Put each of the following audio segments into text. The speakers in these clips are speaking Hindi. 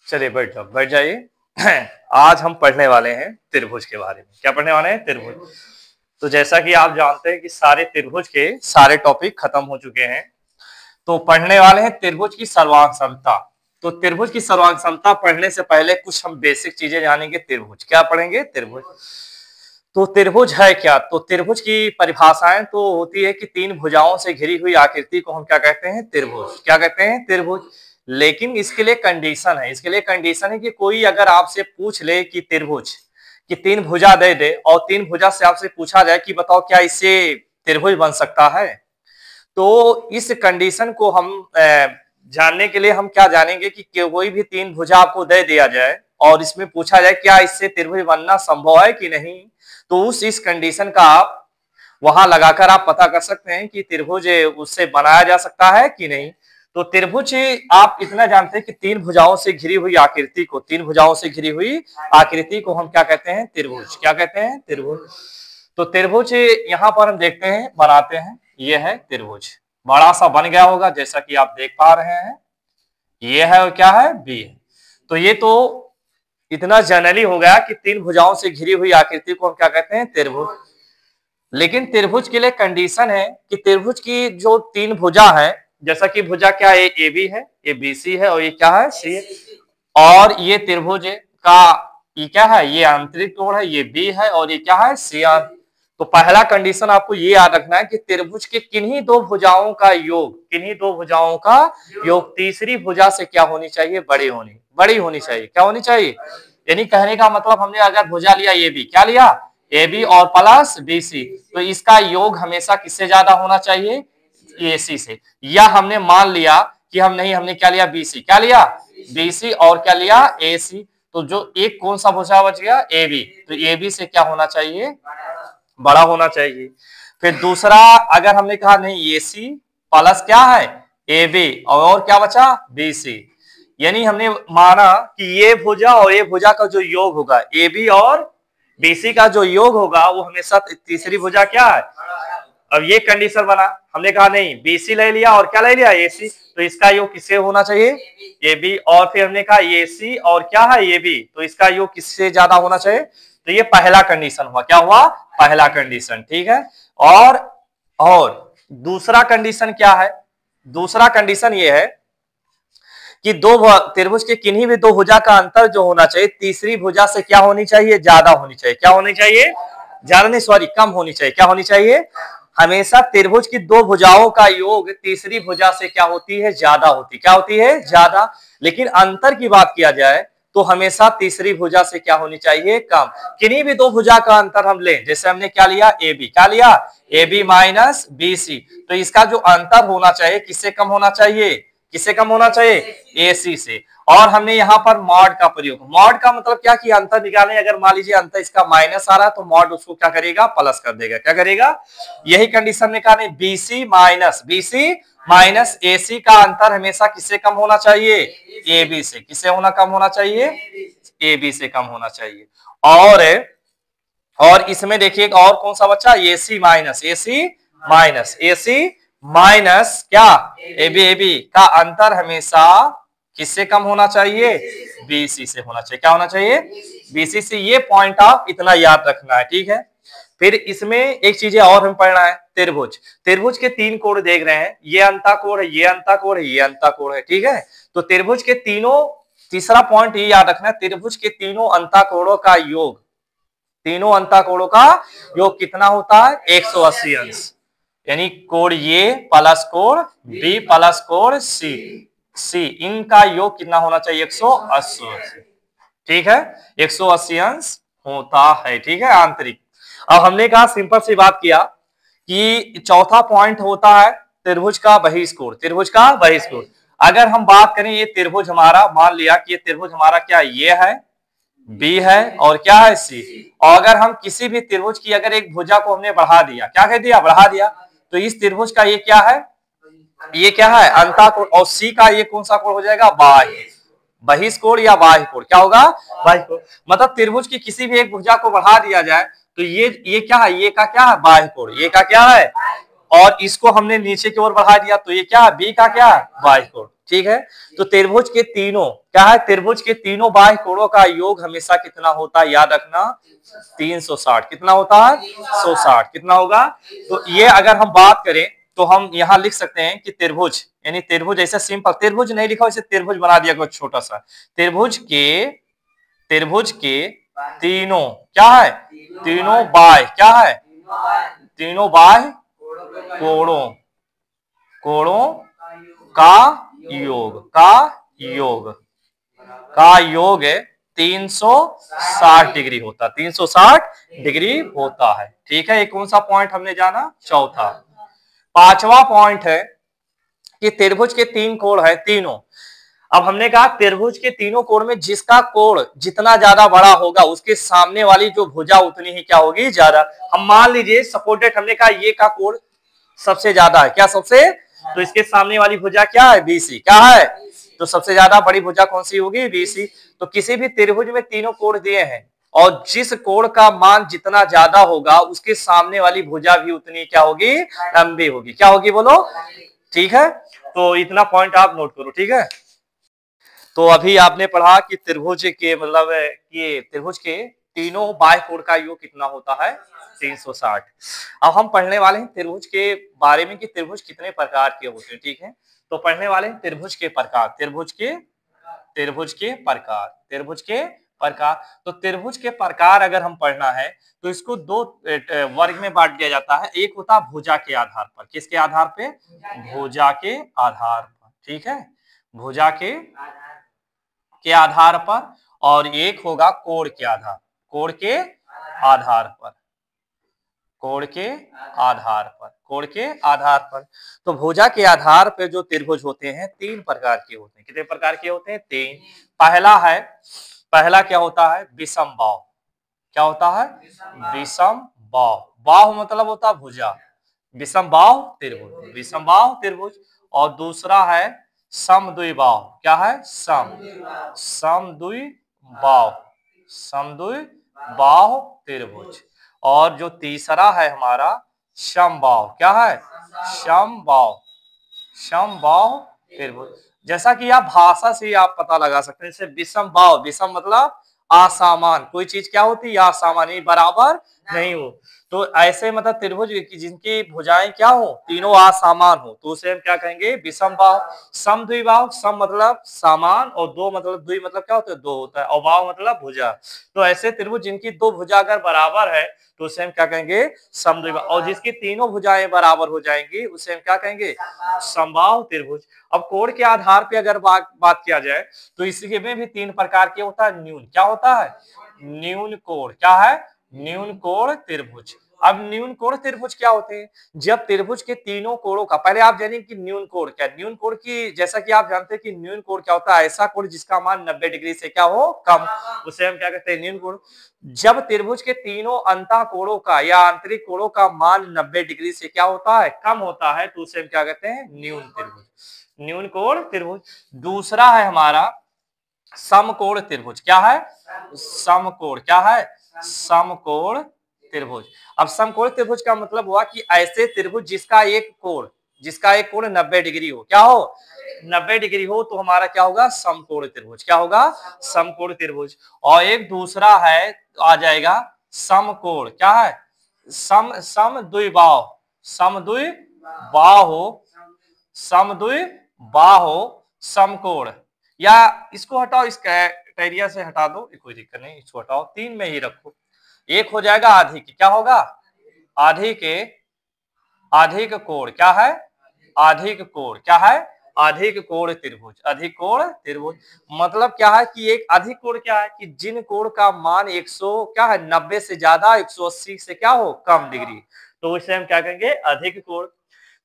चलिए बैठ जाओ, बैठ जाइए। आज हम पढ़ने वाले हैं त्रिभुज के बारे में। क्या पढ़ने वाले हैं? त्रिभुज। तो जैसा कि आप जानते हैं कि सारे त्रिभुज के सारे टॉपिक खत्म हो चुके हैं, तो पढ़ने वाले हैं त्रिभुज की सर्वांग समता। तो त्रिभुज की सर्वांग समता पढ़ने से पहले कुछ हम बेसिक चीजें जानेंगे। त्रिभुज क्या पढ़ेंगे? त्रिभुज। तो त्रिभुज है क्या? तो त्रिभुज की परिभाषाएं तो होती है कि तीन भुजाओं से घिरी हुई आकृति को हम क्या कहते हैं? त्रिभुज। क्या कहते हैं? त्रिभुज। लेकिन इसके लिए कंडीशन है, इसके लिए कंडीशन है कि कोई अगर आपसे पूछ ले कि त्रिभुज की तीन भुजा दे दे और तीन भुजा से आपसे पूछा जाए कि बताओ क्या इससे त्रिभुज बन सकता है, तो इस कंडीशन को हम जानने के लिए हम क्या जानेंगे कि कोई भी तीन भुजा आपको दे दिया जाए और इसमें पूछा जाए क्या इससे त्रिभुज बनना संभव है कि नहीं, तो इस कंडीशन का आप वहां लगाकर आप पता कर सकते हैं कि त्रिभुज उससे बनाया जा सकता है कि नहीं। तो त्रिभुज आप इतना जानते हैं कि तीन भुजाओं से घिरी हुई आकृति को, तीन भुजाओं से घिरी हुई आकृति को हम क्या कहते हैं? त्रिभुज। क्या कहते हैं? त्रिभुज। तो त्रिभुज यहाँ पर हम देखते हैं, बनाते हैं। ये है त्रिभुज, बड़ा सा बन गया होगा जैसा कि आप देख पा रहे हैं। ये है और क्या है? बी है। तो ये तो इतना जनरली हो गया कि तीन भुजाओं से घिरी हुई आकृति को हम क्या कहते हैं? त्रिभुज। लेकिन त्रिभुज के लिए कंडीशन है कि त्रिभुज की जो तीन भुजा है, जैसा कि भुजा क्या है? ए बी है, ये बी सी है और ये क्या है? सी है। और ये त्रिभुज का ये क्या है? ये आंतरिक कोण है, ये बी है और ये क्या है? C R. तो पहला कंडीशन आपको ये याद रखना है कि त्रिभुज के किन्हीं दो भुजाओं का योग, किन्हीं दो भुजाओं का योग तीसरी भुजा से क्या होनी चाहिए? बड़ी होनी चाहिए। क्या होनी चाहिए? यानी कहने का मतलब हमने अगर भुजा लिया ए बी, क्या लिया? ए बी और प्लस बी सी, तो इसका योग हमेशा किससे ज्यादा होना चाहिए? ए सी से। या हमने मान लिया कि हमने क्या लिया? B C. क्या लिया? बी सी और क्या लिया? ए सी। तो जो एक कौन सा भुजा बच गया? A B. तो ए बी से क्या होना चाहिए? बड़ा होना चाहिए। फिर दूसरा, अगर हमने कहा नहीं ए सी प्लस क्या है? ए बी और क्या बचा? B C. यानी हमने माना कि ये भुजा और ये भुजा का जो योग होगा, ए बी और बी सी का जो योग होगा वो हमेशा तीसरी भुजा क्या है? अब ये कंडीशन बना, हमने कहा नहीं बी सी ले लिया और क्या ले लिया? ए सी। तो इसका योग किससे होना चाहिए? A B. और फिर हमने कहा ए सी और क्या है? A B. तो इसका योग किससे ज्यादा होना चाहिए? तो ये पहला कंडीशन हुआ। क्या हुआ? पहला कंडीशन। ठीक है। और दूसरा कंडीशन क्या है? दूसरा कंडीशन ये है कि दो त्रिभुज के किन्हीं भी दो भुजा का अंतर जो होना चाहिए तीसरी भुजा से क्या होनी चाहिए? ज्यादा होनी चाहिए। क्या होनी चाहिए? ज्यादा नहीं, सॉरी, कम होनी चाहिए। क्या होनी चाहिए? हमेशा त्रिभुज की दो भुजाओं का योग तीसरी भुजा से क्या होती है? ज्यादा होती। क्या होती है? ज्यादा। लेकिन अंतर की बात किया जाए तो हमेशा तीसरी भुजा से क्या होनी चाहिए? कम। किन्हीं भी दो भुजा का अंतर हम लें, जैसे हमने क्या लिया? A B. क्या लिया? A B minus B C. तो इसका जो अंतर होना चाहिए किससे कम होना चाहिए? किससे कम होना चाहिए? ए सी से। और हमने यहाँ पर मॉड का प्रयोग, मॉड का मतलब क्या कि अंतर निकालें, अगर मान लीजिए अंतर इसका माइनस आ रहा है तो मॉड उसको क्या करेगा? प्लस कर देगा। क्या करेगा? यही कंडीशन में कहा नहीं बीसी माइनस ए सी का अंतर हमेशा किससे कम होना चाहिए? ए बी से। किससे होना कम होना चाहिए? ए बी से कम होना चाहिए। और इसमें देखिए और कौन सा बच्चा? ए सी माइनस क्या? ए बी का अंतर हमेशा किससे कम होना चाहिए? बीसी से होना चाहिए। क्या होना चाहिए? बीसी से। ये पॉइंट आप इतना याद रखना है। ठीक है। फिर इसमें एक चीजें और हम पढ़ना है। त्रिभुज के तीन कोण देख रहे हैं, ये अंताकोण है, ये अंताकोण है, ये अंताकोण है। ठीक है। तो त्रिभुज के तीनों, तीसरा पॉइंट ये याद रखना है, त्रिभुज के तीनों अंताकोणों का योग, तीनों अंताकोणों का योग कितना होता है? 180 अंश। यानी कोण ये प्लस कोण बी प्लस कोण सी, इनका योग कितना होना चाहिए? 180। ठीक है। 180 अंश होता है। ठीक है। आंतरिक। अब हमने कहा, सिंपल सी बात किया कि चौथा पॉइंट होता है त्रिभुज का बहिष्कोण। त्रिभुज का बहिष्कोण अगर हम बात करें, ये त्रिभुज हमारा, मान लिया कि ये त्रिभुज हमारा क्या? ये है, बी है और क्या है? सी। और अगर हम किसी भी त्रिभुज की अगर एक भुजा को हमने बढ़ा दिया, क्या कह दिया? बढ़ा दिया, तो इस त्रिभुज का ये क्या है? ये क्या है? अंतःकोण। और सी का ये कौन सा कोण हो जाएगा? बाह्य। बहिष्कोण या बाह्य कोण। क्या होगा? बाह्य कोण। मतलब त्रिभुज की किसी भी एक भुजा को बढ़ा दिया जाए तो ये क्या है? ये का क्या है? बाह्य कोण। ये का क्या है? और इसको हमने नीचे की ओर बढ़ा दिया तो ये क्या है? बी का क्या है? बाह्य कोण। ठीक है। तो त्रिभुज के तीनों क्या है, त्रिभुज के तीनों बाह्य कोणों का योग हमेशा कितना होता है, याद रखना 360। कितना होता है, 160। कितना होगा, तो ये अगर हम बात करें तो हम यहां लिख सकते हैं कि त्रिभुज, यानी त्रिभुज ऐसा सिंपल त्रिभुज नहीं लिखा, इसे त्रिभुज बना दिया कुछ छोटा सा। त्रिभुज के तीनों क्या है, तीनों बाह्य क्या है, तीनों बाह्य कोणों कोणों का योग का योग 360 डिग्री होता है, 360 डिग्री होता है। ठीक है, ये कौन सा पॉइंट हमने जाना, चौथा। पांचवा पॉइंट है कि त्रिभुज के तीन कोण है तीनों। अब हमने कहा त्रिभुज के तीनों कोण में जिसका कोण जितना ज्यादा बड़ा होगा उसके सामने वाली जो भुजा उतनी ही क्या होगी, ज्यादा। हम मान लीजिए सपोर्टेड, हमने कहा ये का कोण सबसे ज्यादा है, क्या सबसे, तो इसके सामने वाली भुजा क्या है, बीसी। क्या है, तो सबसे ज्यादा बड़ी भुजा कौन सी होगी, बीसी। तो किसी भी त्रिभुज में तीनों कोण दिए हैं और जिस कोण का मान जितना ज्यादा होगा उसके सामने वाली भुजा भी उतनी क्या होगी, लंबी होगी। क्या होगी बोलो, ठीक है। तो इतना पॉइंट आप नोट करो, ठीक है। तो अभी आपने पढ़ा कि त्रिभुज के मतलब कि त्रिभुज के तीनों बाह्य कोण का योग कितना होता है, 360। अब हम पढ़ने वाले हैं त्रिभुज के बारे में कि त्रिभुज कितने प्रकार के होते हैं, ठीक है। तो पढ़ने वाले हैं त्रिभुज के प्रकार, त्रिभुज के प्रकार। तो त्रिभुज के प्रकार अगर हम पढ़ना है तो इसको दो वर्ग में बांट दिया जाता है। एक होता है भुजा के आधार पर, किसके आधार पे, भुजा के आधार पर, ठीक है, भुजा के आधार पर। और एक होगा कोण के आधार, कोण के आधार पर, कोण के आधार पर, कोण के आधार पर। तो भुजा के आधार पर जो त्रिभुज होते हैं तीन प्रकार के होते हैं। कितने प्रकार के होते हैं, तीन। पहला क्या होता है, विषम बाहु। क्या होता है, विषम बाहु। बाहु मतलब होता है भुजा, विषम बाहु त्रिभुज, विषम बाहु त्रिभुज। और दूसरा है समद्विबाहु। क्या है, समद्विबाहु त्रिभुज। और जो तीसरा है हमारा समबाहु। क्या है, समबाहु त्रिभुज। जैसा कि आप भाषा से आप पता लगा सकते हैं, जैसे विषम बाहु, विषम मतलब असमान, कोई चीज क्या होती है, असमान, बराबर नहीं हो। तो ऐसे मतलब त्रिभुज जिनकी भुजाएं क्या हो, तीनों असमान हो, तो उसे हम क्या कहेंगे, विषम बाहु। समद्विबाहु, सम मतलब समान और दो मतलब द्वि मतलब क्या होता है, दो होता है, और बाहु मतलब भुजा। तो ऐसे त्रिभुज जिनकी दो भुजा अगर बराबर है तो उसे हम क्या कहेंगे, समद्विबाहु। और जिसकी तीनों भुजाएं बराबर हो जाएंगी उसे हम क्या कहेंगे, समबाहु त्रिभुज। अब कोण के आधार पे अगर बात किया जाए तो इसके में भी तीन प्रकार के होता है। न्यून, क्या होता है, न्यून कोण। क्या है, न्यून कोण त्रिभुज। अब न्यून कोण त्रिभुज क्या होते हैं, जब त्रिभुज के तीनों कोणों का, पहले आप जानिए कि न्यून कोण क्या है। न्यून कोण की, जैसा कि आप जानते हैं कि न्यून कोण क्या होता है, ऐसा कोण जिसका मान 90 डिग्री से क्या हो, कम, उसे हम क्या कहते हैं, न्यून कोण। जब त्रिभुज के तीनों अंतः कोणों का या आंतरिक कोणों का मान 90 डिग्री से क्या होता है, कम होता है, तो उसे हम क्या कहते हैं, न्यून त्रिभुज, न्यून कोण त्रिभुज। दूसरा है हमारा समकोण त्रिभुज। क्या है, समकोण। क्या है, समकोण त्रिभुज। अब समकोण त्रिभुज का मतलब हुआ कि ऐसे त्रिभुज जिसका एक कोण 90 डिग्री हो। क्या हो, 90 डिग्री हो, तो हमारा क्या होगा, समकोण त्रिभुज। क्या होगा, समकोण त्रिभुज। और एक दूसरा है, आ जाएगा समकोण। क्या है, समद्विबाहु, समकोण। या इसको हटाओ, इस क्राइटेरिया से हटा दो, कोई दिक्कत नहीं, इसको हटाओ, तीन में ही रखो। एक हो जाएगा अधिक, क्या होगा, अधिक कोण। क्या है, अधिक कोण। क्या है, अधिक कोण त्रिभुज, अधिक कोण त्रिभुज। मतलब क्या है कि एक अधिक कोण क्या है कि जिन कोण का मान 100 क्या है, 90 से ज्यादा, 180 से क्या हो, कम डिग्री, तो इसे हम क्या कहेंगे, अधिक कोण।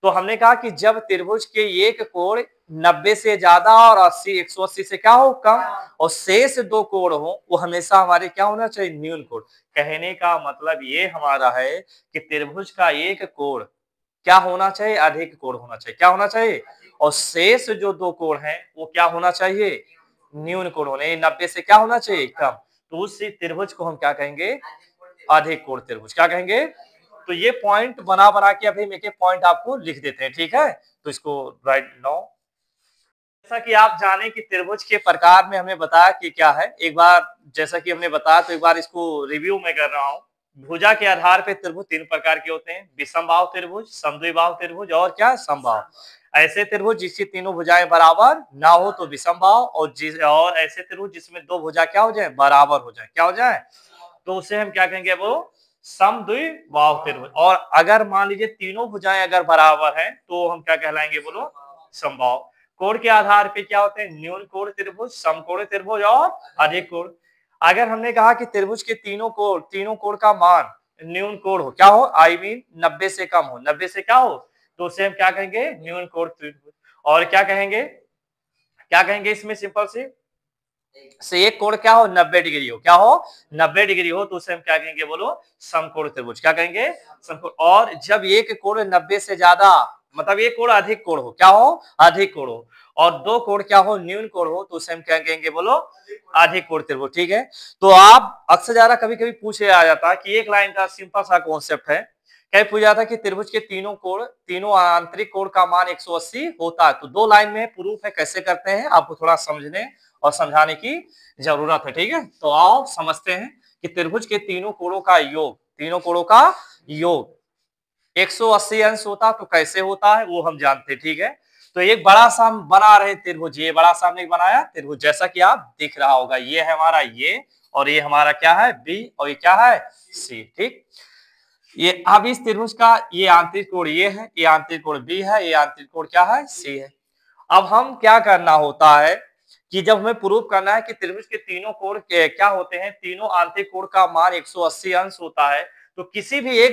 तो हमने कहा कि जब त्रिभुज के एक कोण 90 से ज्यादा और 180 से क्या हो, कम, और शेष दो कोण हो, वो हमेशा हमारे क्या होना चाहिए, न्यून कोण। कहने का मतलब ये हमारा है कि त्रिभुज का एक कोण क्या होना चाहिए, अधिक कोण होना चाहिए। क्या होना चाहिए, और शेष जो दो कोण हैं वो क्या होना चाहिए, न्यून कोण होने, 90 से क्या होना चाहिए, कम। तो उस त्रिभुज को हम क्या कहेंगे, अधिक कोण त्रिभुज। क्या कहेंगे। तो ये पॉइंट बना बना के अभी एक एक पॉइंट आपको लिख देते हैं, ठीक है। तो इसको राइट नाउ जैसा कि आप जाने कि त्रिभुज के प्रकार में हमने बताया कि क्या है, एक बार जैसा कि हमने बताया तो एक बार इसको रिव्यू में कर रहा हूं। भुजा के आधार पे त्रिभुज तीन प्रकार के होते हैं, विषमबाहु त्रिभुज, समद्विबाहु त्रिभुज और क्या समबाहु। ऐसे त्रिभुज जिसकी तीनों भुजाएं बराबर ना हो तो विषमबाहु, और ऐसे त्रिभुज जिसमें दो भुजा क्या हो जाए, बराबर हो जाए, क्या हो जाए, तो उसे हम क्या कहेंगे, वो समद्विबाहु त्रिभुज। और अगर मान लीजिए तीनों भुजाएं अगर बराबर हैं तो हम क्या कहलाएंगे, बोलो, समबाहु। कोण के आधार पे क्या होते हैं, न्यून कोण त्रिभुज, समकोण त्रिभुज और अधिक कोण। अगर हमने कहा कि त्रिभुज के तीनों कोण का मान न्यून कोण हो, क्या हो, आई मीन 90 से कम हो, 90 से क्या हो, तो उसे हम क्या कहेंगे, न्यून कोण त्रिभुज। और क्या कहेंगे इसमें सिंपल से एक कोण क्या हो, 90 डिग्री हो, क्या हो, 90 डिग्री हो, तो उसे हम क्या कहेंगे, बोलो, समकोण त्रिभुज। क्या कहेंगे, समकोण। और जब एक कोण 90 से ज्यादा, मतलब एक कोण अधिक कोण हो, क्या हो, अधिक कोण हो, और दो कोण क्या हो, न्यून कोण हो, तो उसे हम क्या कहेंगे, बोलो, अधिक कोण त्रिभुज। ठीक है। तो आप अक्सर ज्यादा कभी कभी पूछे आ जाता है कि एक लाइन का सिंपल सा कॉन्सेप्ट है, क्या पूछा जाता है कि त्रिभुज के तीनों आंतरिक कोण का मान 180 होता है। तो दो लाइन में प्रूफ है, कैसे करते हैं आपको थोड़ा समझने और समझाने की जरूरत है। ठीक है, तो आओ समझते हैं कि त्रिभुज के तीनों कोणों का योग 180 अंश होता तो कैसे होता है वो हम जानते हैं। ठीक है, तो एक बड़ा सा हम बना रहे त्रिभुज, ये बड़ा सा हमने बनाया त्रिभुज, जैसा कि आप दिख रहा होगा, ये है हमारा ये, और ये हमारा क्या है, बी, और ये क्या है, सी। ठीक, ये अब इस त्रिभुज का ये आंतरिक कोण ये है, ये आंतरिक कोण बी है, ये आंतरिक कोण क्या है, सी है। अब हम क्या करना होता है कि जब हमें प्रूफ करना है कि त्रिभुज के तीनों कोण क्या होते हैं, तीनों आंतरिक कोण का मान 180 अंश होता है, तो किसी भी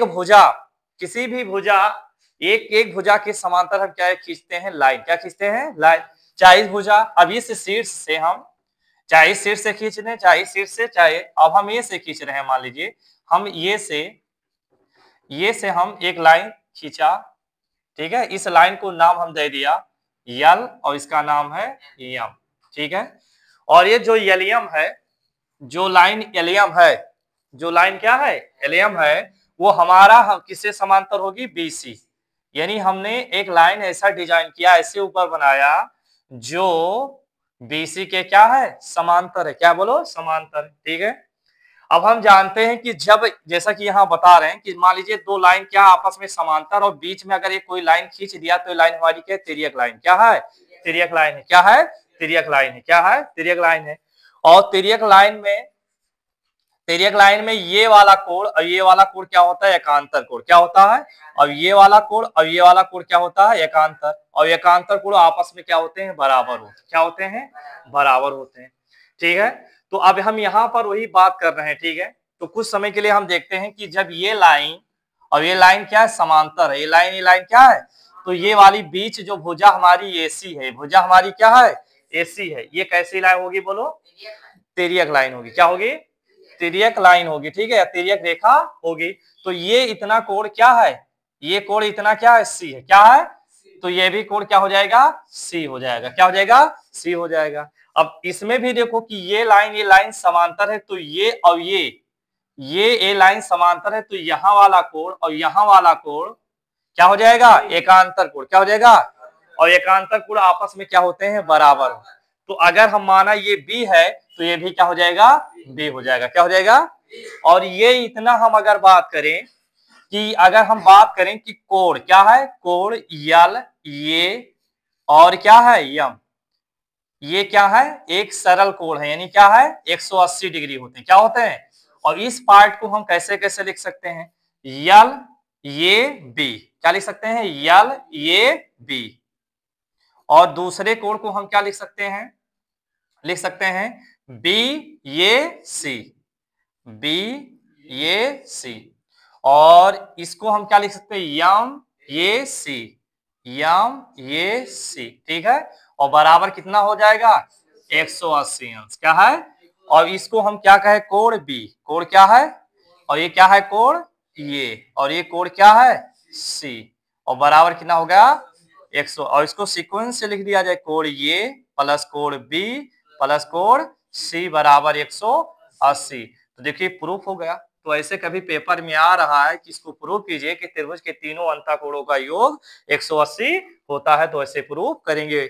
भुजा एक भुजा के समांतर हम क्या खींचते हैं, लाइन। क्या खींचते हैं, लाइन। चाहे इस भुजा, अब इस शीर्ष से हम, चाहे इस शीर्ष से खींच रहे हैं, चाहे इस शीर्ष से, चाहे अब हम ये से खींच रहे हैं, मान लीजिए हम ये से हम एक लाइन खींचा। ठीक है, इस लाइन को नाम हम दे दिया यल, और इसका नाम है यम। ठीक है, और ये जो एलियम है, जो लाइन एलियम है, जो लाइन क्या है, एलियम है, वो हमारा किससे समांतर होगी, बीसी। यानी हमने एक लाइन ऐसा डिजाइन किया, ऐसे ऊपर बनाया जो बीसी के क्या है, समांतर है। क्या बोलो, समांतर। ठीक है, अब हम जानते हैं कि जब, जैसा कि यहाँ बता रहे हैं कि मान लीजिए दो लाइन क्या आपस में समांतर, और बीच में अगर ये कोई लाइन खींच दिया तो लाइन हमारी क्या, तिर्यक लाइन। क्या है, तिर्यक लाइन है। क्या है, तिर्यक लाइन है। क्या है, तिर्यक लाइन है। और तिर्यक लाइन में ये वाला कोण और ये वाला कोण क्या होता है, एकांतर कोण। क्या होता है, और ये वाला कोण और ये वाला कोण क्या होता है, एकांतर। और एकांतर कोण आपस में क्या होते हैं, बराबर होते हैं। क्या होते हैं, बराबर होते हैं। ठीक है, तो अब हम यहाँ पर वही बात कर रहे हैं। ठीक है, तो कुछ समय के लिए हम देखते हैं कि जब ये लाइन और ये लाइन क्या है, समांतर है, ये लाइन क्या है, तो ये वाली बीच जो भुजा हमारी एसी है, भुजा हमारी क्या है, एसी है, ये कैसी लाइन होगी, बोलो, तिर्यक लाइन होगी। क्या होगी, तिर्यक लाइन होगी। ठीक है, तिर्यक रेखा होगी। तो ये इतना कोण क्या है, ये कोण इतना क्या है, सी है। क्या है, तो ये भी कोण क्या हो जाएगा, सी हो जाएगा। क्या हो जाएगा, सी हो जाएगा। अब इसमें भी देखो कि ये लाइन समांतर है, तो ये और ये लाइन समांतर है, तो यहाँ वाला कोण और यहाँ वाला कोण क्या हो जाएगा, एकांतर कोण। क्या हो जाएगा, और एकांतर कोण आपस में क्या होते हैं, बराबर। तो अगर हम माना ये बी है तो ये भी क्या हो जाएगा, बी हो जाएगा। क्या हो जाएगा, और ये इतना हम अगर बात करें कि कोण क्या है, कोण यल, ये और क्या है, यम, ये क्या है, एक सरल कोण है, यानी क्या है, 180 डिग्री होते हैं। क्या होते हैं, और इस पार्ट को हम कैसे कैसे लिख सकते हैं, यल ये बी। क्या लिख सकते हैं, यल ये बी। और दूसरे कोण को हम क्या लिख सकते हैं, बी ये सी, बी ये सी। और इसको हम क्या लिख सकते हैं, यम ये सी, यम ये सी। ठीक है, और बराबर कितना हो जाएगा, 180 अंश। क्या है, और इसको हम क्या कहे, कोण बी, कोण क्या है, और ये क्या है, कोण ये, और ये कोण क्या है, सी, और बराबर कितना हो गया, 100। और इसको सीक्वेंस से लिख दिया जाए, कोण ये प्लस कोण बी प्लस कोण सी बराबर 180। तो देखिए प्रूफ हो गया। तो ऐसे कभी पेपर में आ रहा है कि इसको प्रूफ कीजिए कि त्रिभुज के तीनों अंतःकोणों का योग 180 होता है, तो ऐसे प्रूफ करेंगे।